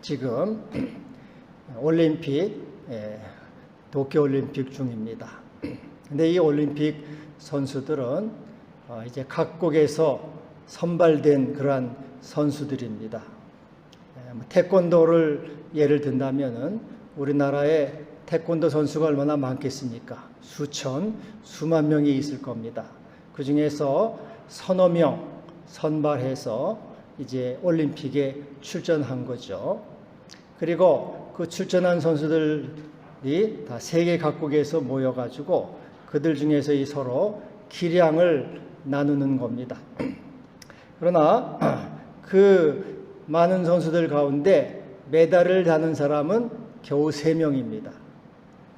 지금 올림픽, 도쿄올림픽 중입니다. 근데 이 올림픽 선수들은 이제 각국에서 선발된 그러한 선수들입니다. 태권도를 예를 든다면은 우리나라에 태권도 선수가 얼마나 많겠습니까? 수천, 수만 명이 있을 겁니다. 그 중에서 서너 명 선발해서 이제 올림픽에 출전한 거죠. 그리고 그 출전한 선수들이 다 세계 각국에서 모여가지고 그들 중에서 이 서로 기량을 나누는 겁니다. 그러나 그 많은 선수들 가운데 메달을 다는 사람은 겨우 3명입니다.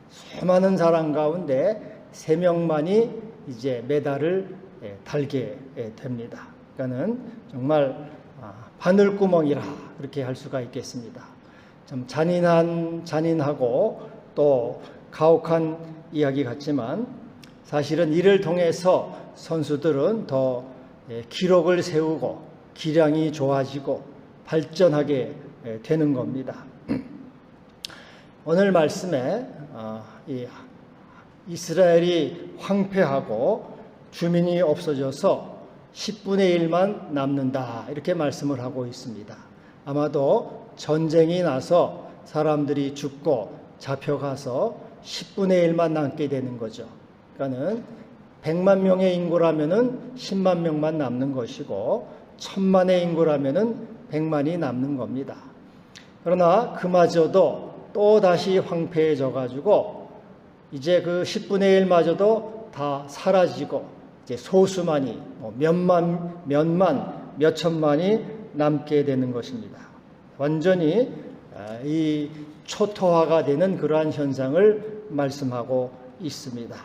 수많은 사람 가운데 3명만이 이제 메달을 달게 됩니다. 그러니까는 정말 바늘구멍이라 그렇게 할 수가 있겠습니다. 좀 잔인하고 또 가혹한 이야기 같지만 사실은 이를 통해서 선수들은 더 기록을 세우고 기량이 좋아지고 발전하게 되는 겁니다. 오늘 말씀에 이스라엘이 황폐하고 주민이 없어져서 10분의 1만 남는다 이렇게 말씀을 하고 있습니다. 아마도 전쟁이 나서 사람들이 죽고 잡혀가서 10분의 1만 남게 되는 거죠. 그러니까는 100만 명의 인구라면은 10만 명만 남는 것이고 1000만의 인구라면은 100만이 남는 겁니다. 그러나 그마저도 또 다시 황폐해져 가지고 이제 그 10분의 1마저도 다 사라지고 이제 소수만이 몇만, 몇천만이 남게 되는 것입니다. 완전히 이 초토화가 되는 그러한 현상을 말씀하고 있습니다.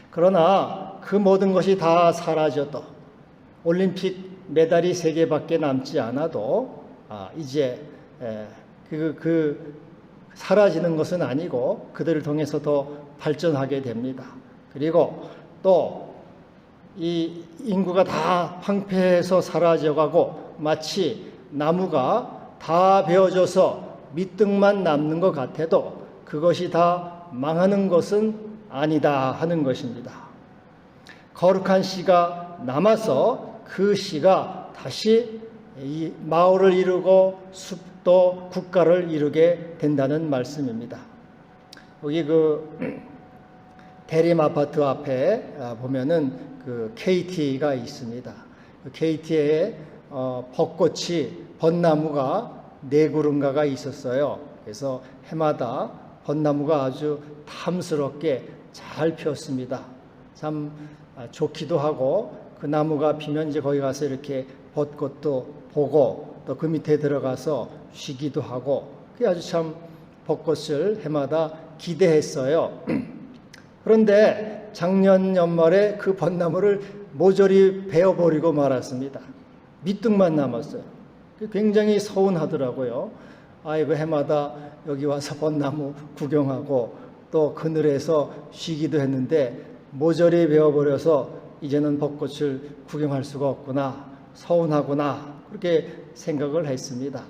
그러나 그 모든 것이 다 사라져도 올림픽 메달이 3개밖에 남지 않아도 이제 사라지는 것은 아니고 그들을 통해서 더 발전하게 됩니다. 그리고 또 이 인구가 다 황폐해서 사라져가고 마치 나무가 다 베어져서 밑둥만 남는 것 같아도 그것이 다 망하는 것은 아니다 하는 것입니다. 거룩한 씨가 남아서 그 씨가 다시 이 마을을 이루고 숲도 국가를 이루게 된다는 말씀입니다. 여기 그 대림 아파트 앞에 보면은 그 KT가 있습니다. 그 KT에 벚나무가 4그루인가가 있었어요. 그래서 해마다 벚나무가 아주 탐스럽게 잘 피었습니다. 참 좋기도 하고 그 나무가 피면 이제 거기 가서 이렇게 벚꽃도 보고 또 그 밑에 들어가서 쉬기도 하고 그게 아주 참 벚꽃을 해마다 기대했어요. 그런데 작년 연말에 그 벚나무를 모조리 베어버리고 말았습니다. 밑둥만 남았어요. 굉장히 서운하더라고요. 아이고 해마다 여기 와서 벚나무 구경하고 또 그늘에서 쉬기도 했는데 모조리 베어버려서 이제는 벚꽃을 구경할 수가 없구나, 서운하구나 그렇게 생각을 했습니다.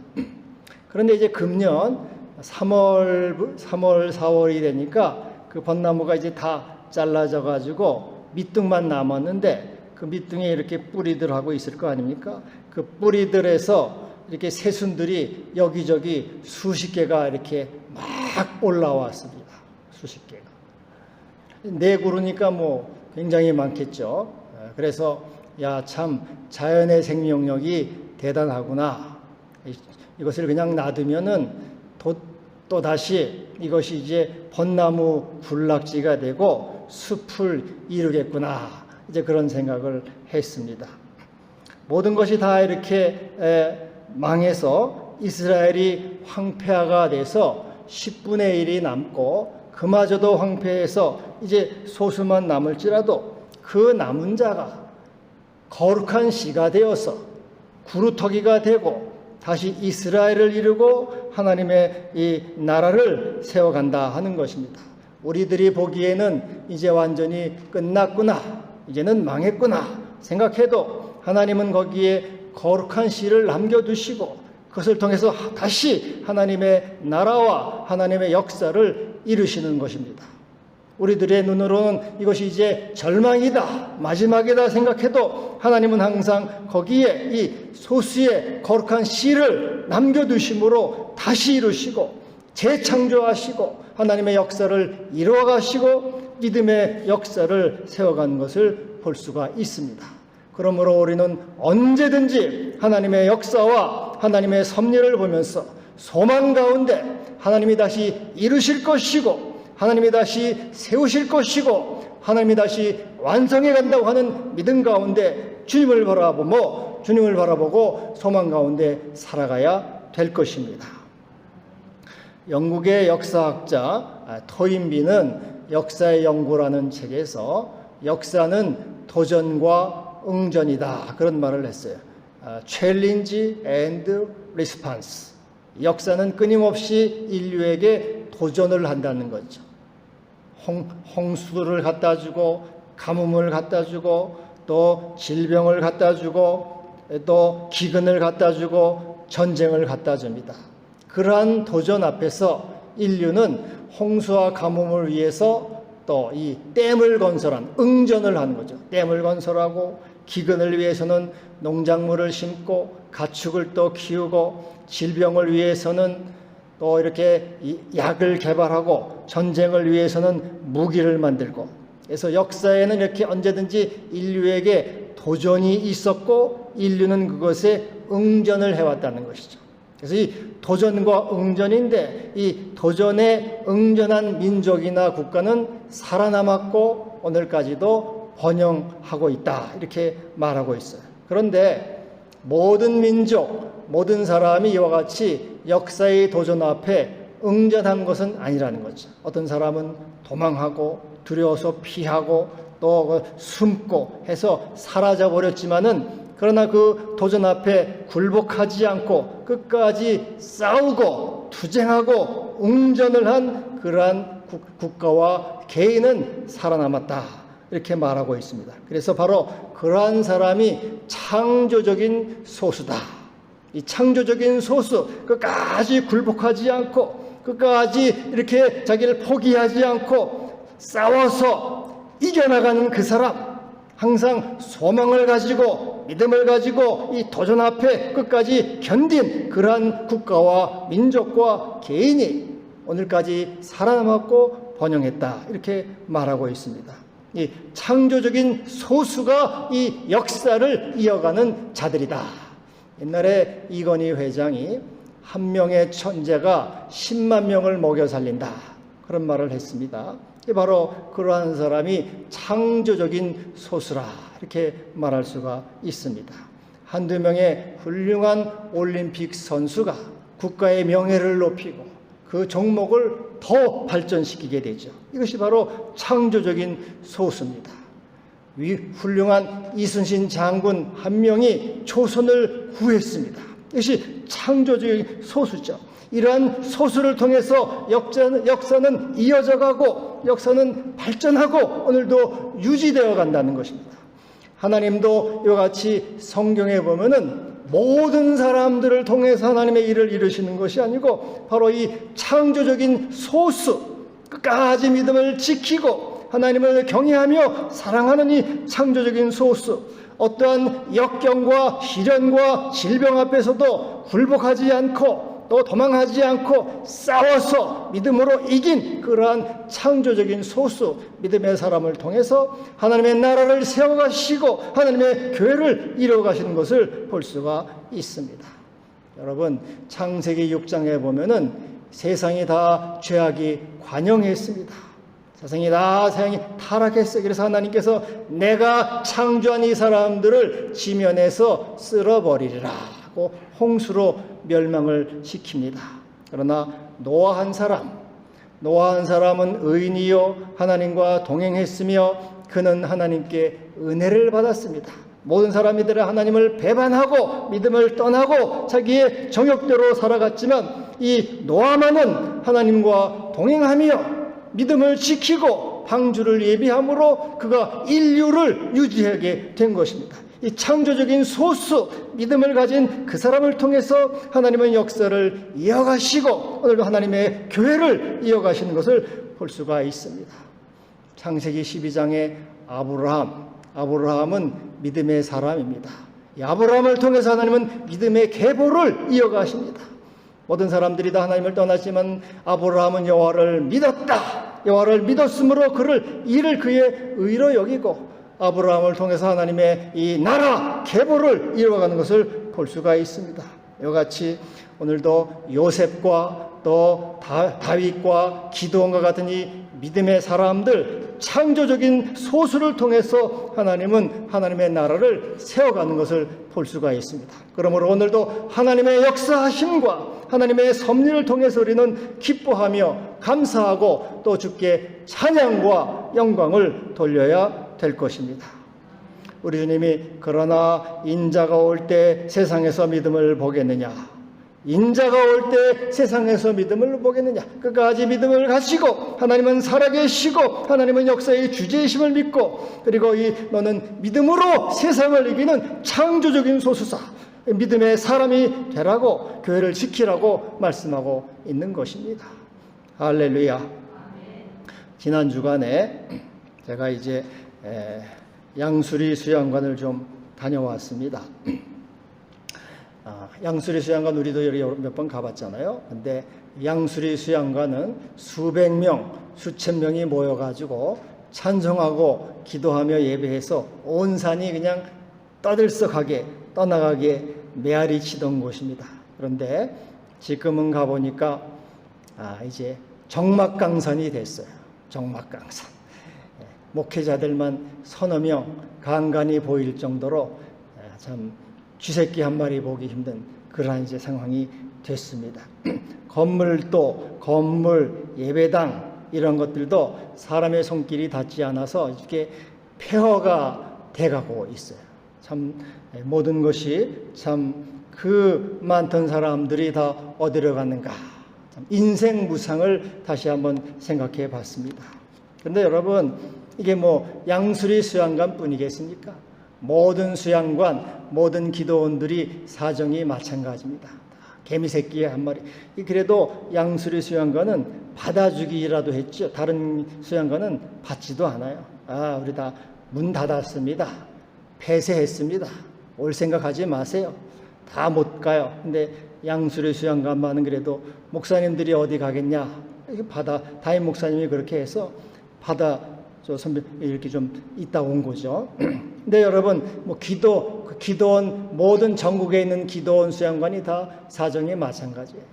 그런데 이제 금년 3월, 4월이 되니까 그 벚나무가 이제 다 잘라져 가지고 밑둥만 남았는데 그 밑둥에 이렇게 뿌리들 하고 있을 거 아닙니까? 그 뿌리들에서 이렇게 새순들이 여기저기 수십 개가 이렇게 막 올라왔습니다. 수십 개가. 4그루니까 뭐 굉장히 많겠죠. 그래서 야, 참 자연의 생명력이 대단하구나. 이것을 그냥 놔두면은 또 다시 이것이 이제 벚나무 군락지가 되고 숲을 이루겠구나. 이제 그런 생각을 했습니다. 모든 것이 다 이렇게 망해서 이스라엘이 황폐화가 돼서 10분의 1이 남고 그마저도 황폐해서 이제 소수만 남을지라도 그 남은 자가 거룩한 씨가 되어서 구루터기가 되고 다시 이스라엘을 이루고 하나님의 이 나라를 세워간다 하는 것입니다. 우리들이 보기에는 이제 완전히 끝났구나, 이제는 망했구나 생각해도 하나님은 거기에 거룩한 씨를 남겨두시고 그것을 통해서 다시 하나님의 나라와 하나님의 역사를 이루시는 것입니다. 우리들의 눈으로는 이것이 이제 절망이다, 마지막이다 생각해도 하나님은 항상 거기에 이 소수의 거룩한 씨를 남겨두심으로 다시 이루시고 재창조하시고 하나님의 역사를 이루어가시고 믿음의 역사를 세워가는 것을 볼 수가 있습니다. 그러므로 우리는 언제든지 하나님의 역사와 하나님의 섭리를 보면서 소망 가운데 하나님이 다시 이루실 것이고 하나님이 다시 세우실 것이고 하나님이 다시 완성해 간다고 하는 믿음 가운데 주님을 바라보고 소망 가운데 살아가야 될 것입니다. 영국의 역사학자 토인비는 역사의 연구라는 책에서 역사는 도전과 응전이다 그런 말을 했어요. Challenge and Response. 역사는 끊임없이 인류에게 도전을 한다는 거죠. 홍수를 갖다 주고 가뭄을 갖다 주고 또 질병을 갖다 주고 또 기근을 갖다 주고 전쟁을 갖다 줍니다. 그러한 도전 앞에서 인류는 홍수와 가뭄을 위해서 또 이 댐을 건설한 응전을 하는 거죠. 댐을 건설하고 기근을 위해서는 농작물을 심고 가축을 또 키우고 질병을 위해서는 또 이렇게 약을 개발하고 전쟁을 위해서는 무기를 만들고 그래서 역사에는 이렇게 언제든지 인류에게 도전이 있었고 인류는 그것에 응전을 해왔다는 것이죠. 그래서 이 도전과 응전인데 이 도전에 응전한 민족이나 국가는 살아남았고 오늘까지도 번영하고 있다 이렇게 말하고 있어요. 그런데 모든 민족, 모든 사람이 이와 같이 역사의 도전 앞에 응전한 것은 아니라는 거죠. 어떤 사람은 도망하고 두려워서 피하고 또 숨고 해서 사라져버렸지만은 그러나 그 도전 앞에 굴복하지 않고 끝까지 싸우고 투쟁하고 응전을 한 그러한 국가와 개인은 살아남았다 이렇게 말하고 있습니다. 그래서 바로 그러한 사람이 창조적인 소수다. 이 창조적인 소수, 끝까지 굴복하지 않고 끝까지 이렇게 자기를 포기하지 않고 싸워서 이겨나가는 그 사람, 항상 소망을 가지고 믿음을 가지고 이 도전 앞에 끝까지 견딘 그러한 국가와 민족과 개인이 오늘까지 살아남았고 번영했다 이렇게 말하고 있습니다. 이 창조적인 소수가 이 역사를 이어가는 자들이다. 옛날에 이건희 회장이 한 명의 천재가 10만 명을 먹여 살린다 그런 말을 했습니다. 바로 그러한 사람이 창조적인 소수라 이렇게 말할 수가 있습니다. 한두 명의 훌륭한 올림픽 선수가 국가의 명예를 높이고 그 종목을 더 발전시키게 되죠. 이것이 바로 창조적인 소수입니다. 훌륭한 이순신 장군 한 명이 조선을 구했습니다. 이것이 창조적인 소수죠. 이러한 소수를 통해서 역사는 이어져 가고 역사는 발전하고 오늘도 유지되어 간다는 것입니다. 하나님도 이와 같이 성경에 보면은 모든 사람들을 통해서 하나님의 일을 이루시는 것이 아니고 바로 이 창조적인 소수, 끝까지 믿음을 지키고 하나님을 경외하며 사랑하는 이 창조적인 소수, 어떠한 역경과 시련과 질병 앞에서도 굴복하지 않고 또 도망하지 않고 싸워서 믿음으로 이긴 그러한 창조적인 소수, 믿음의 사람을 통해서 하나님의 나라를 세워가시고 하나님의 교회를 이루어가시는 것을 볼 수가 있습니다. 여러분, 창세기 6장에 보면은 세상이 다 죄악이 관영했습니다. 세상이 타락했어요. 그래서 하나님께서 내가 창조한 이 사람들을 지면에서 쓸어버리리라 하고 홍수로 멸망을 시킵니다. 그러나 노아 한 사람은 의인이요 하나님과 동행했으며 그는 하나님께 은혜를 받았습니다. 모든 사람들은 하나님을 배반하고 믿음을 떠나고 자기의 정욕대로 살아갔지만 이 노아만은 하나님과 동행하며 믿음을 지키고 지키고 방주를 예비함으로 그가 인류를 유지하게 된 것입니다. 이 창조적인 소수 믿음을 가진 그 사람을 통해서 하나님은 역사를 이어가시고 오늘도 하나님의 교회를 이어가시는 것을 볼 수가 있습니다. 창세기 12장의 아브라함은 믿음의 사람입니다. 이 아브라함을 통해서 하나님은 믿음의 계보를 이어가십니다. 모든 사람들이 다 하나님을 떠났지만 아브라함은 여호와를 믿었다. 여호와를 믿었으므로 이를 그의 의로 여기고 아브라함을 통해서 하나님의 이 나라 계보를 이루어가는 것을 볼 수가 있습니다. 이와 같이 오늘도 요셉과 또 다윗과 기드온과 같은 이 믿음의 사람들, 창조적인 소수를 통해서 하나님은 하나님의 나라를 세워가는 것을 볼 수가 있습니다. 그러므로 오늘도 하나님의 역사하심과 하나님의 섭리를 통해서 우리는 기뻐하며 감사하고 또 주께 찬양과 영광을 돌려야 될 것입니다. 우리 주님이 그러나 인자가 올 때 세상에서 믿음을 보겠느냐, 인자가 올 때 세상에서 믿음을 보겠느냐. 끝까지 믿음을 가지고 하나님은 살아계시고 하나님은 역사의 주제이심을 믿고 그리고 너는 믿음으로 세상을 이기는 창조적인 소수사 믿음의 사람이 되라고 교회를 지키라고 말씀하고 있는 것입니다. 할렐루야. 지난 주간에 제가 이제 양수리 수양관을 좀 다녀왔습니다. 양수리 수양관 우리도 여기 몇 번 가봤잖아요. 근데 양수리 수양관은 수백 명, 수천 명이 모여가지고 찬송하고 기도하며 예배해서 온 산이 그냥 떠나가게 메아리 치던 곳입니다. 그런데 지금은 가보니까 이제 정막강산이 됐어요. 정막강산. 목회자들만 서너 명 간간히 보일 정도로 참 쥐새끼 한 마리 보기 힘든 그러한 이제 상황이 됐습니다. 건물, 예배당 이런 것들도 사람의 손길이 닿지 않아서 이렇게 폐허가 돼가고 있어요. 참 모든 것이 참 그 많던 사람들이 다 어디로 갔는가. 참 인생 무상을 다시 한번 생각해 봤습니다. 그런데 여러분 이게 뭐 양수리 수양관 뿐이겠습니까? 모든 수양관, 모든 기도원들이 사정이 마찬가지입니다. 개미새끼 한 마리. 그래도 양수리 수양관은 받아주기라도 했죠. 다른 수양관은 받지도 않아요. 우리 다 문 닫았습니다. 폐쇄했습니다. 올 생각하지 마세요. 다 못 가요. 근데 양수리 수양관만은 그래도 목사님들이 어디 가겠냐. 담임 목사님이 그렇게 해서 선배 이렇게 좀 있다 온 거죠. 근데 여러분 기도원 모든 전국에 있는 기도원 수양관이 다 사정이 마찬가지예요.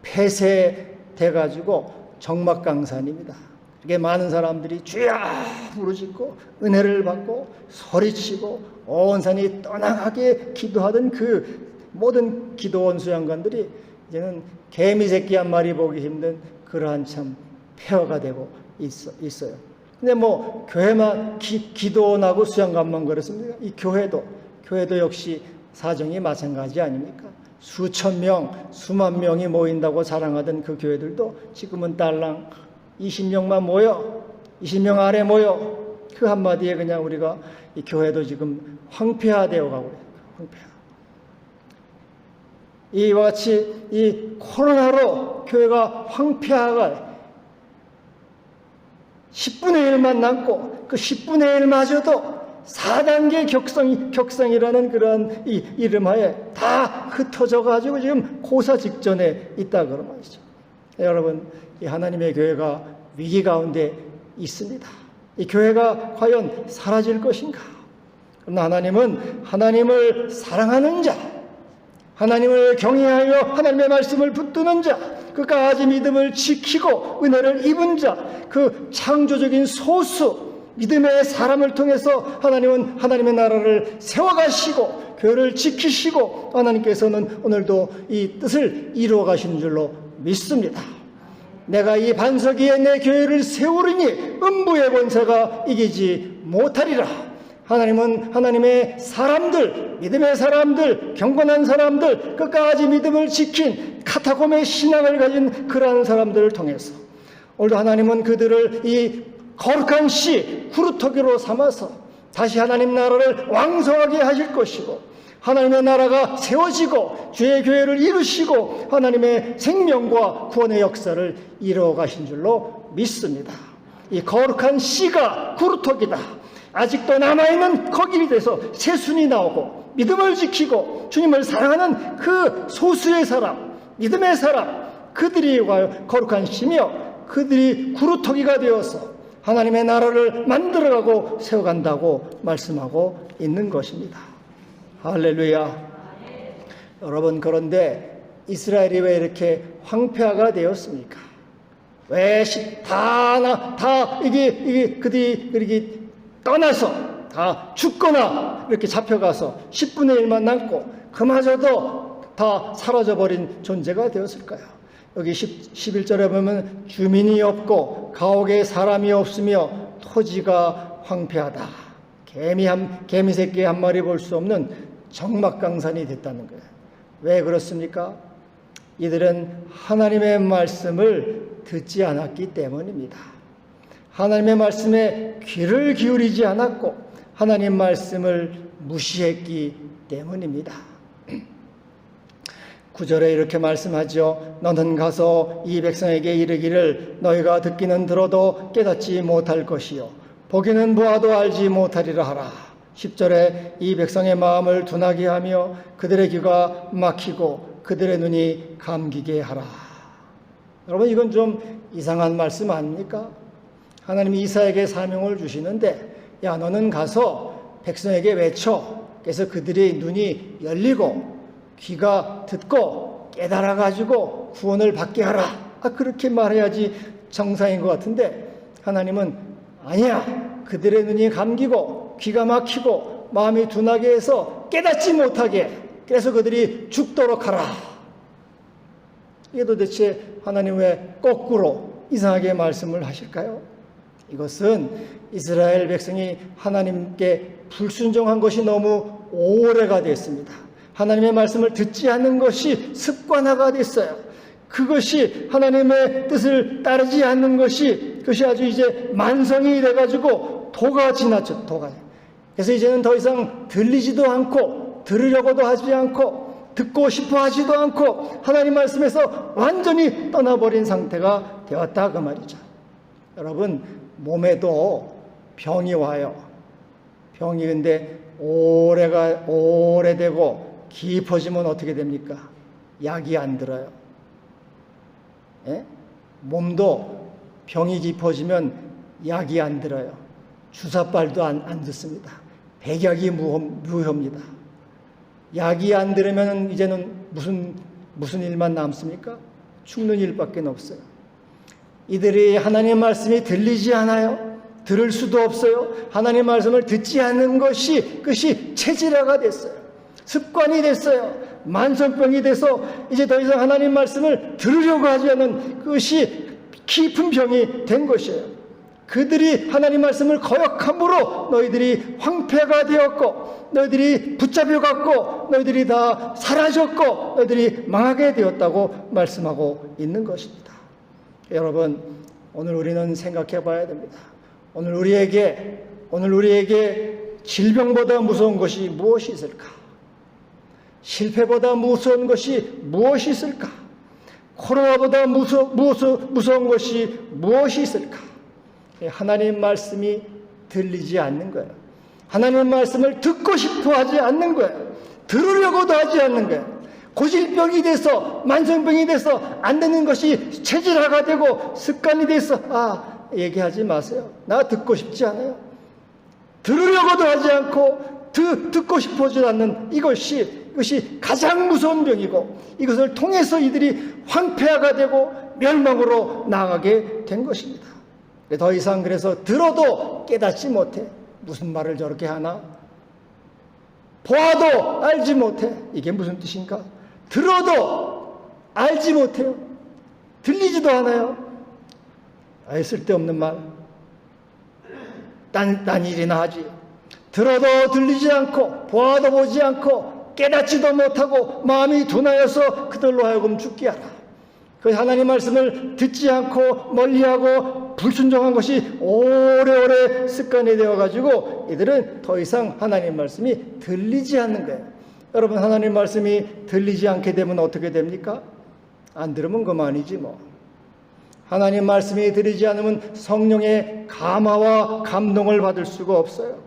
폐쇄돼 가지고 정막강산입니다. 이렇게 많은 사람들이 주야 부르짖고 은혜를 받고 소리치고 온 산이 떠나가게 기도하던 그 모든 기도원 수양관들이 이제는 개미새끼 한 마리 보기 힘든 그러한 참 폐허가 되고 있어요. 근데 교회만 기도원하고 수양관만 그렇습니까? 이 교회도 역시 사정이 마찬가지 아닙니까? 수천 명, 수만 명이 모인다고 자랑하던 그 교회들도 지금은 딸랑 20명만 모여, 20명 아래 모여. 그 한마디에 그냥 우리가 이 교회도 지금 황폐화되어 가고 있어요. 황폐화. 이와 같이 이 코로나로 교회가 황폐화가 10분의 1만 남고 그 10분의 1마저도 4단계 격상이라는 그런 이 이름하에 다 흩어져 가지고 지금 고사 직전에 있다 그런 말이죠. 여러분, 이 하나님의 교회가 위기 가운데 있습니다. 이 교회가 과연 사라질 것인가? 그러나 하나님은 하나님을 사랑하는 자, 하나님을 경외하여 하나님의 말씀을 붙드는 자, 끝까지 믿음을 지키고 은혜를 입은 자, 그 창조적인 소수 믿음의 사람을 통해서 하나님은 하나님의 나라를 세워가시고 교회를 지키시고 하나님께서는 오늘도 이 뜻을 이루어 가시는 줄로 믿습니다. 내가 이 반석 위에 내 교회를 세우리니 음부의 권세가 이기지 못하리라. 하나님은 하나님의 사람들, 믿음의 사람들, 경건한 사람들, 끝까지 믿음을 지킨 카타콤의 신앙을 가진 그러한 사람들을 통해서 오늘도 하나님은 그들을 이 거룩한 씨 구루터기로 삼아서 다시 하나님 나라를 왕성하게 하실 것이고, 하나님의 나라가 세워지고 주의 교회를 이루시고 하나님의 생명과 구원의 역사를 이루어 가신 줄로 믿습니다. 이 거룩한 씨가 구루터기다. 아직도 남아있는 거길이 돼서 새순이 나오고 믿음을 지키고 주님을 사랑하는 그 소수의 사람, 믿음의 사람, 그들이 거룩한 씨며 그들이 구루터기가 되어서 하나님의 나라를 만들어가고 세워간다고 말씀하고 있는 것입니다. 할렐루야. 여러분, 그런데 이스라엘이 왜 이렇게 황폐화가 되었습니까? 왜 그들이 이렇게 떠나서 다 죽거나 이렇게 잡혀가서 10분의 1만 남고 그마저도 다 사라져버린 존재가 되었을까요? 여기 11절에 보면 주민이 없고 가옥에 사람이 없으며 토지가 황폐하다. 개미 새끼 한 마리 볼 수 없는 적막강산이 됐다는 거예요. 왜 그렇습니까? 이들은 하나님의 말씀을 듣지 않았기 때문입니다. 하나님의 말씀에 귀를 기울이지 않았고 하나님 말씀을 무시했기 때문입니다. 9절에 이렇게 말씀하죠. 너는 가서 이 백성에게 이르기를 너희가 듣기는 들어도 깨닫지 못할 것이요 보기는 보아도 알지 못하리라 하라. 10절에 이 백성의 마음을 둔하게 하며 그들의 귀가 막히고 그들의 눈이 감기게 하라. 여러분, 이건 좀 이상한 말씀 아닙니까? 하나님이 이사야에게 사명을 주시는데, 야, 너는 가서 백성에게 외쳐. 그래서 그들의 눈이 열리고 귀가 듣고 깨달아가지고 구원을 받게 하라. 그렇게 말해야지 정상인 것 같은데, 하나님은 아니야. 그들의 눈이 감기고 귀가 막히고 마음이 둔하게 해서 깨닫지 못하게, 그래서 그들이 죽도록 하라. 이게 도대체 하나님 왜 거꾸로 이상하게 말씀을 하실까요? 이것은 이스라엘 백성이 하나님께 불순종한 것이 너무 오래가 됐습니다. 하나님의 말씀을 듣지 않는 것이 습관화가 됐어요. 그것이 하나님의 뜻을 따르지 않는 그것이 아주 이제 만성이 돼가지고 도가 지나쳐, 도가. 그래서 이제는 더 이상 들리지도 않고 들으려고도 하지 않고 듣고 싶어 하지도 않고 하나님 말씀에서 완전히 떠나버린 상태가 되었다, 그 말이죠. 여러분, 몸에도 병이 와요. 병이 근데 오래되고 깊어지면 어떻게 됩니까? 약이 안 들어요. 예? 몸도 병이 깊어지면 약이 안 들어요. 주사빨도 안 듣습니다. 백약이 무효입니다. 약이 안 들으면 이제는 무슨 일만 남습니까? 죽는 일밖에 없어요. 이들이 하나님의 말씀이 들리지 않아요. 들을 수도 없어요. 하나님의 말씀을 듣지 않는 그것이 체질화가 됐어요. 습관이 됐어요. 만성병이 돼서 이제 더 이상 하나님 말씀을 들으려고 하지 않는 그것이 깊은 병이 된 것이에요. 그들이 하나님 말씀을 거역함으로 너희들이 황폐가 되었고 너희들이 붙잡혀갔고 너희들이 다 사라졌고 너희들이 망하게 되었다고 말씀하고 있는 것입니다. 여러분, 오늘 우리는 생각해 봐야 됩니다. 오늘 우리에게 질병보다 무서운 것이 무엇이 있을까? 실패보다 무서운 것이 무엇이 있을까? 코로나보다 무서운 것이 무엇이 있을까? 하나님 말씀이 들리지 않는 거예요. 하나님 말씀을 듣고 싶어 하지 않는 거예요. 들으려고도 하지 않는 거예요. 고질병이 돼서 만성병이 돼서 안 듣는 것이 체질화가 되고 습관이 돼서 얘기하지 마세요. 나 듣고 싶지 않아요. 들으려고도 하지 않고 듣고 싶어하지 않는 이것이 가장 무서운 병이고 이것을 통해서 이들이 황폐화가 되고 멸망으로 나아가게 된 것입니다. 더 이상 그래서 들어도 깨닫지 못해. 무슨 말을 저렇게 하나? 보아도 알지 못해. 이게 무슨 뜻인가? 들어도 알지 못해요. 들리지도 않아요. 아예 쓸데없는 말. 딴 일이나 하지. 들어도 들리지 않고 보아도 보지 않고 깨닫지도 못하고 마음이 둔하여서 그들로 하여금 죽게 하라. 그 하나님 말씀을 듣지 않고 멀리하고 불순종한 것이 오래오래 습관이 되어가지고 이들은 더 이상 하나님 말씀이 들리지 않는 거예요. 여러분, 하나님 말씀이 들리지 않게 되면 어떻게 됩니까? 안 들으면 그만이지 뭐. 하나님 말씀이 들리지 않으면 성령의 감화와 감동을 받을 수가 없어요.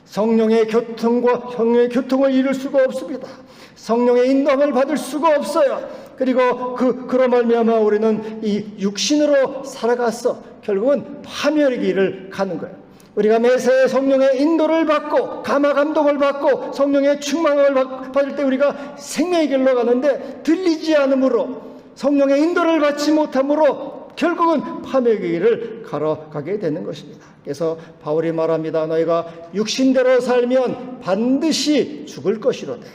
성령의 교통을 이룰 수가 없습니다. 성령의 인도함을 받을 수가 없어요. 그리고 그로 말미암아 우리는 이 육신으로 살아가서 결국은 파멸의 길을 가는 거예요. 우리가 매사에 성령의 인도를 받고 감화 감동을 받고 성령의 충만함을 받을 때 우리가 생명의 길로 가는데, 들리지 않으므로 성령의 인도를 받지 못함으로 결국은 파멸의 길을 걸어가게 되는 것입니다. 그래서 바울이 말합니다. 너희가 육신대로 살면 반드시 죽을 것이로되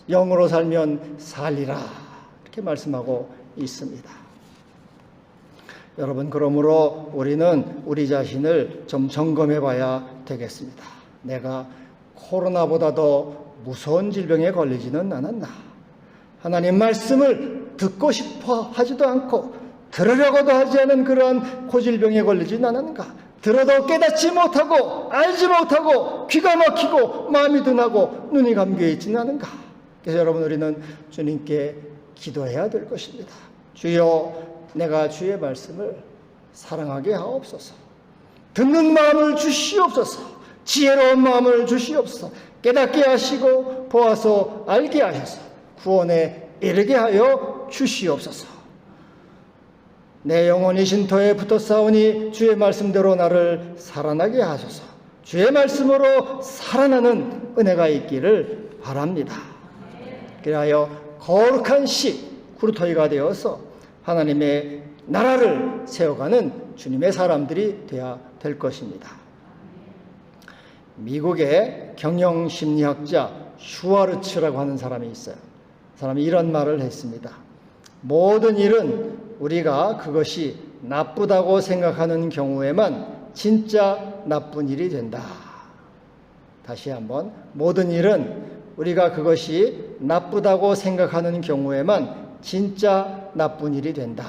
영으로 살면 살리라, 이렇게 말씀하고 있습니다. 여러분, 그러므로 우리는 우리 자신을 좀 점검해 봐야 되겠습니다. 내가 코로나보다도 무서운 질병에 걸리지는 않았나? 하나님 말씀을 듣고 싶어 하지도 않고 들으려고도 하지 않은 그러한 고질병에 걸리지는 않았는가? 들어도 깨닫지 못하고 알지 못하고 귀가 막히고 마음이 둔하고 눈이 감겨 있지는 않은가? 그래서 여러분, 우리는 주님께 기도해야 될 것입니다. 주여, 내가 주의 말씀을 사랑하게 하옵소서. 듣는 마음을 주시옵소서. 지혜로운 마음을 주시옵소서. 깨닫게 하시고 보아서 알게 하셔서 구원에 이르게 하여 주시옵소서. 내 영혼이 신토에 붙어 싸우니 주의 말씀대로 나를 살아나게 하소서. 주의 말씀으로 살아나는 은혜가 있기를 바랍니다. 그리하여 거룩한 씨 구루토이가 되어서 하나님의 나라를 세워가는 주님의 사람들이 되어야 될 것입니다. 미국의 경영심리학자 슈와르츠라고 하는 사람이 있어요. 사람이 이런 말을 했습니다. 모든 일은 우리가 그것이 나쁘다고 생각하는 경우에만 진짜 나쁜 일이 된다. 다시 한번, 모든 일은 우리가 그것이 나쁘다고 생각하는 경우에만 진짜 나쁜 일이 된다.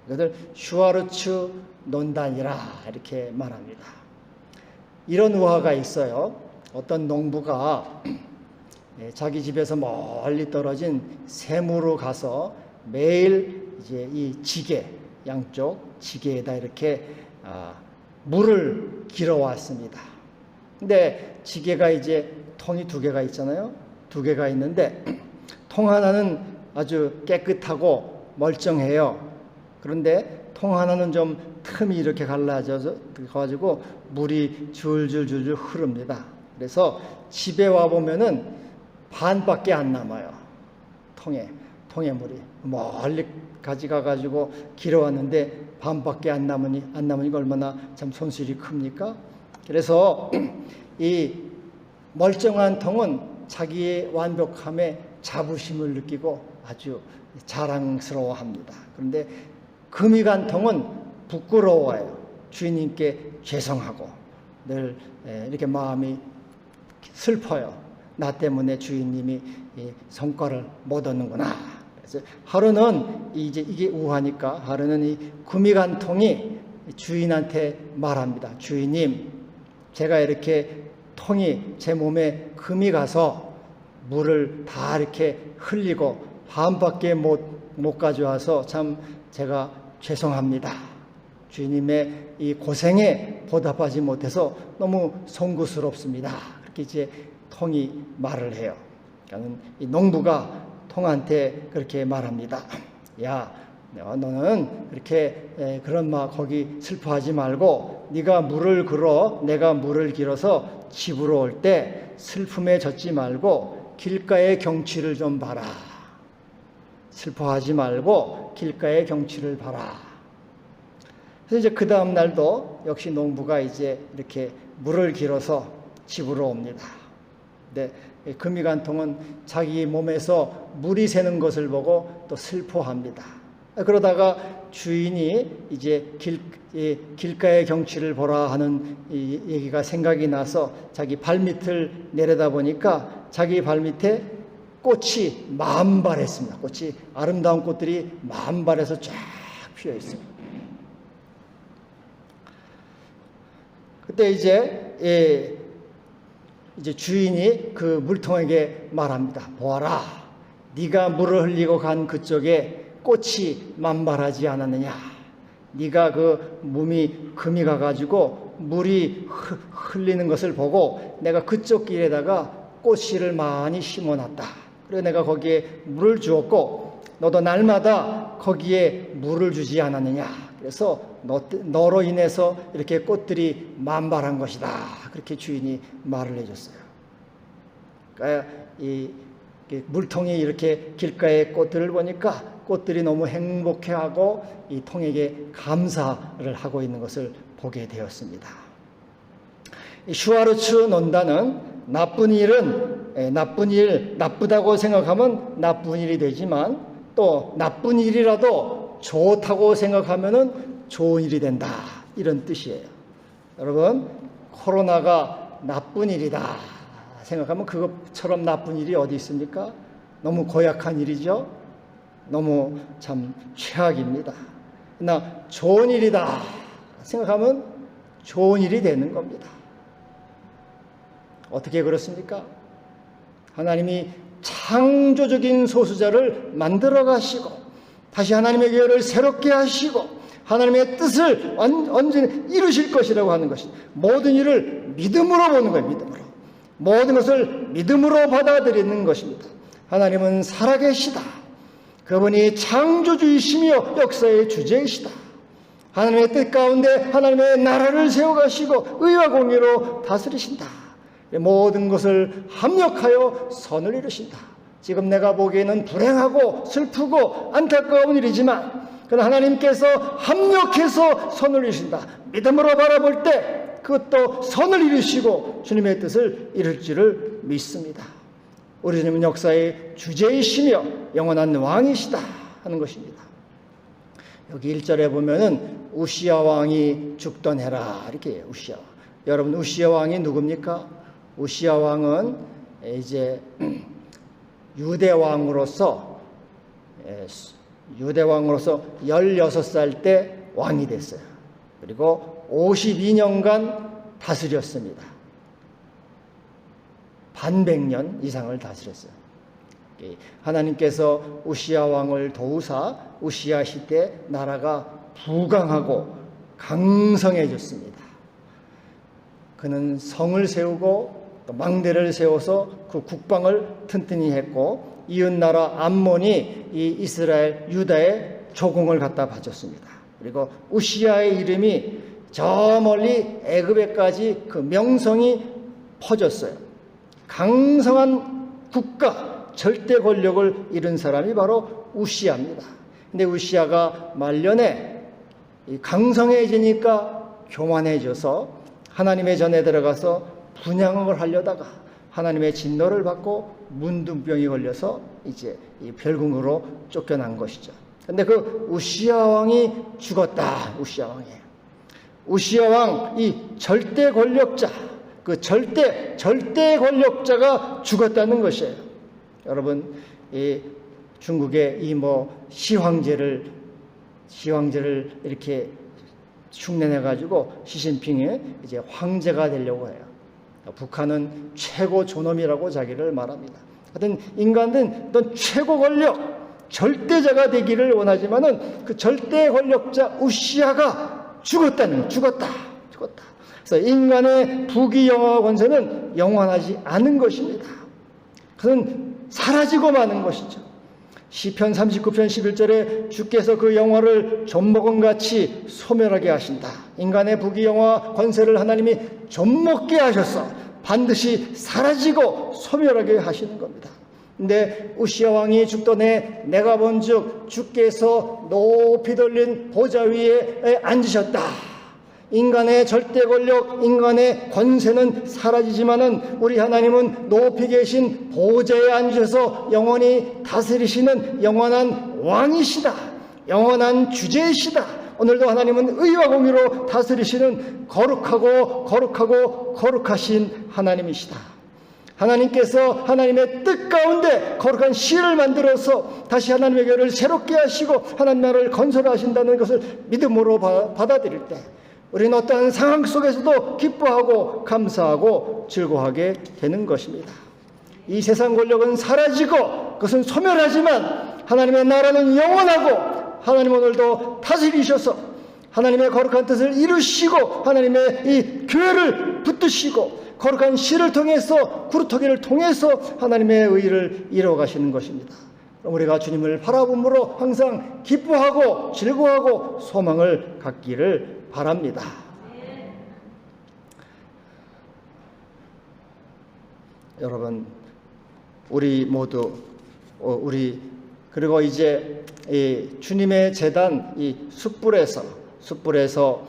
이것을 슈와르츠 논단이라 이렇게 말합니다. 이런 우화가 있어요. 어떤 농부가 자기 집에서 멀리 떨어진 샘으로 가서 매일 이제 이 지게, 양쪽 지게에다 이렇게 물을 길어 왔습니다. 근데 지게가 이제 통이 두 개가 있잖아요. 두 개가 있는데 통 하나는 아주 깨끗하고 멀쩡해요. 그런데 통 하나는 좀 틈이 이렇게 갈라져서 가지고 물이 줄줄줄줄 흐릅니다. 그래서 집에 와 보면은 반밖에 안 남아요. 통에 물이 멀리 가져가 가지고 길어왔는데 반밖에 안 남으니까 얼마나 참 손실이 큽니까? 그래서 이 멀쩡한 통은 자기의 완벽함에 자부심을 느끼고 아주 자랑스러워합니다. 그런데 금이 간 통은 부끄러워요. 주인님께 죄송하고 늘 이렇게 마음이 슬퍼요. 나 때문에 주인님이 성과를 못 얻는구나. 그래서 하루는 이게 우하니까 하루는 이 금이 간 통이 주인한테 말합니다. 주인님, 제가 이렇게 통이 제 몸에 금이 가서 물을 다 이렇게 흘리고 반밖에 못 가져와서 참 제가 죄송합니다. 주인님의 이 고생에 보답하지 못해서 너무 송구스럽습니다. 그렇게 이제 통이 말을 해요. 그러니까 이 농부가 통한테 그렇게 말합니다. 야, 너는 그렇게 그런 거기 슬퍼하지 말고 네가 물을 길어, 내가 물을 길어서 집으로 올 때 슬픔에 젖지 말고 길가의 경치를 좀 봐라. 슬퍼하지 말고 길가의 경치를 봐라. 그래서 이제 그 다음 날도 역시 농부가 이제 이렇게 물을 길어서 집으로 옵니다. 근데 금이 간 통은 자기 몸에서 물이 새는 것을 보고 또 슬퍼합니다. 그러다가 주인이 이제 길가의 경치를 보라 하는 이 얘기가 생각이 나서 자기 발밑을 내려다 보니까 자기 발밑에 꽃이 만발했습니다. 꽃이 아름다운 꽃들이 만발해서 쫙 피어 있습니다. 그때 이제 주인이 그 물통에게 말합니다. 보아라, 네가 물을 흘리고 간 그쪽에 꽃이 만발하지 않았느냐? 네가 그 몸이 금이 가가지고 물이 흘리는 것을 보고 내가 그쪽 길에다가 꽃씨를 많이 심어놨다. 그래서 내가 거기에 물을 주었고 너도 날마다 거기에 물을 주지 않았느냐? 그래서 너로 인해서 이렇게 꽃들이 만발한 것이다. 그렇게 주인이 말을 해줬어요. 그러니까 이 물통이 이렇게 길가의 꽃들을 보니까 꽃들이 너무 행복해하고 이 통에게 감사를 하고 있는 것을 보게 되었습니다. 슈와르츠 논단은 나쁜 일은 나쁘다고 생각하면 나쁜 일이 되지만 또 나쁜 일이라도 좋다고 생각하면 좋은 일이 된다. 이런 뜻이에요. 여러분, 코로나가 나쁜 일이다 생각하면 그것처럼 나쁜 일이 어디 있습니까? 너무 고약한 일이죠. 너무 참 최악입니다. 그러나 좋은 일이다 생각하면 좋은 일이 되는 겁니다. 어떻게 그렇습니까? 하나님이 창조적인 소수자를 만들어 가시고 다시 하나님의 교회를 새롭게 하시고 하나님의 뜻을 언제나 이루실 것이라고 하는 것입니다. 모든 일을 믿음으로 보는 거예요. 믿음으로. 모든 것을 믿음으로 받아들이는 것입니다. 하나님은 살아계시다. 그분이 창조주이시며 역사의 주제이시다. 하나님의 뜻 가운데 하나님의 나라를 세워가시고 의와 공의로 다스리신다. 모든 것을 합력하여 선을 이루신다. 지금 내가 보기에는 불행하고 슬프고 안타까운 일이지만 그러나 하나님께서 합력해서 선을 이루신다. 믿음으로 바라볼 때 그것도 선을 이루시고 주님의 뜻을 이룰 줄을 믿습니다. 우리 주님은 역사의 주제이시며 영원한 왕이시다 하는 것입니다. 여기 1절에 보면은 우시야 왕이 죽던 해라 이렇게 해요. 우시야. 여러분, 우시야 왕이 누굽니까? 우시야 왕은 이제 유대 왕으로서 16살 때 왕이 됐어요. 그리고 52년간 다스렸습니다. 반백년 이상을 다스렸어요. 하나님께서 우시야 왕을 도우사 우시야 시대 나라가 부강하고 강성해졌습니다. 그는 성을 세우고 또 망대를 세워서 그 국방을 튼튼히 했고 이웃나라 암몬이 이 이스라엘 유다에 조공을 갖다 바쳤습니다. 그리고 우시야의 이름이 저 멀리 애굽에까지 그 명성이 퍼졌어요. 강성한 국가, 절대 권력을 이룬 사람이 바로 우시야입니다. 근데 우시야가 말년에 강성해지니까 교만해져서 하나님의 전에 들어가서 분향을 하려다가 하나님의 진노를 받고 문둥병이 걸려서 이제 이 별궁으로 쫓겨난 것이죠. 근데 그 우시야 왕이 죽었다. 우시야 왕이. 우시야 왕, 이 절대 권력자, 그 절대 권력자가 죽었다는 것이에요. 여러분, 이 중국의 이 시황제를 이렇게 흉내내 가지고 시진핑이 이제 황제가 되려고 해요. 북한은 최고 존엄이라고 자기를 말합니다. 하여튼 인간은 어떤 최고 권력, 절대자가 되기를 원하지만은 그 절대 권력자 우시야가 죽었다. 그래서 인간의 부귀영화 권세는 영원하지 않은 것입니다. 그것은 사라지고 마는 것이죠. 시편 39편 11절에 주께서 그 영화를 젖먹음같이 소멸하게 하신다. 인간의 부귀영화 권세를 하나님이 젖먹게 하셔서 반드시 사라지고 소멸하게 하시는 겁니다. 근데 우시야 왕이 죽던 해 내가 본즉 주께서 높이 돌린 보좌 위에 앉으셨다. 인간의 절대 권력, 인간의 권세는 사라지지만은 우리 하나님은 높이 계신 보좌에 앉으셔서 영원히 다스리시는 영원한 왕이시다. 영원한 주제이시다. 오늘도 하나님은 의와 공의로 다스리시는 거룩하신 하나님이시다. 하나님께서 하나님의 뜻 가운데 거룩한 씨를 만들어서 다시 하나님의 교회를 새롭게 하시고 하나님 나라를 건설하신다는 것을 믿음으로 받아들일 때 우리는 어떠한 상황 속에서도 기뻐하고 감사하고 즐거워하게 되는 것입니다. 이 세상 권력은 사라지고 그것은 소멸하지만 하나님의 나라는 영원하고 하나님 오늘도 다스리셔서 하나님의 거룩한 뜻을 이루시고 하나님의 이 교회를 붙드시고 거룩한 씨를 통해서 구루터기를 통해서 하나님의 의를 이루어가시는 것입니다. 우리가 주님을 바라봄으로 항상 기뻐하고 즐거워하고 소망을 갖기를 바랍니다. 여러분, 우리 모두 그리고 이제 이 주님의 제단 이 숯불에서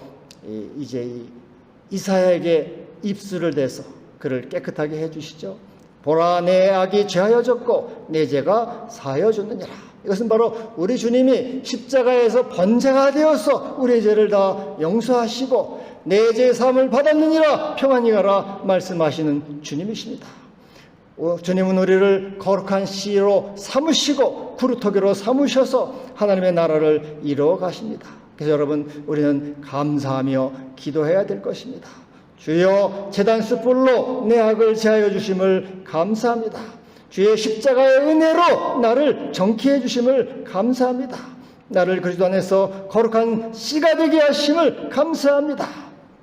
이제 이사야에게 입술을 대서 그를 깨끗하게 해주시죠. 보라, 내 악이 죄하여졌고 내 죄가 사하여졌느니라. 이것은 바로 우리 주님이 십자가에서 번제가 되어서 우리의 죄를 다 용서하시고 내 죄 사함을 받았느니라 평안히 가라 말씀하시는 주님이십니다. 주님은 우리를 거룩한 씨로 삼으시고 구루터기로 삼으셔서 하나님의 나라를 이루어 가십니다. 그래서 여러분, 우리는 감사하며 기도해야 될 것입니다. 주여, 제단 숯불로 내 악을 제하여 주심을 감사합니다. 주의 십자가의 은혜로 나를 정케해 주심을 감사합니다. 나를 그리스도 안에서 거룩한 씨가 되게 하심을 감사합니다.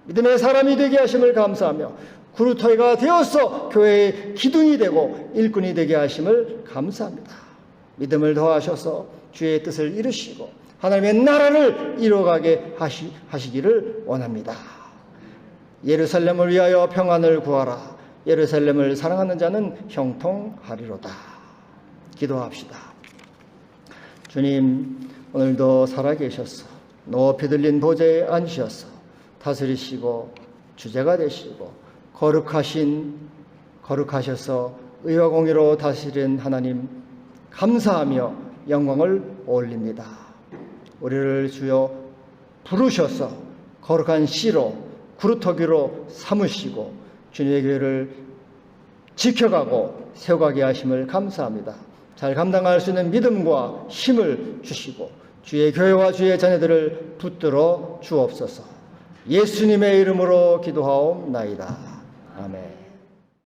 믿음의 사람이 되게 하심을 감사하며 구루터기가 되어서 교회의 기둥이 되고 일꾼이 되게 하심을 감사합니다. 믿음을 더하셔서 주의 뜻을 이루시고 하나님의 나라를 이루어가게 하시기를 원합니다. 예루살렘을 위하여 평안을 구하라. 예루살렘을 사랑하는 자는 형통하리로다. 기도합시다. 주님, 오늘도 살아계셔서 높이 들린 보좌에 앉으셔서 다스리시고 주제가 되시고 거룩하셔서 의와 공의로 다스린 하나님, 감사하며 영광을 올립니다. 우리를 주여 부르셔서 거룩한 씨로 구루터기로 삼으시고 주님의 교회를 지켜가고 세워가게 하심을 감사합니다. 잘 감당할 수 있는 믿음과 힘을 주시고 주의 교회와 주의 자녀들을 붙들어 주옵소서. 예수님의 이름으로 기도하옵나이다. 아멘.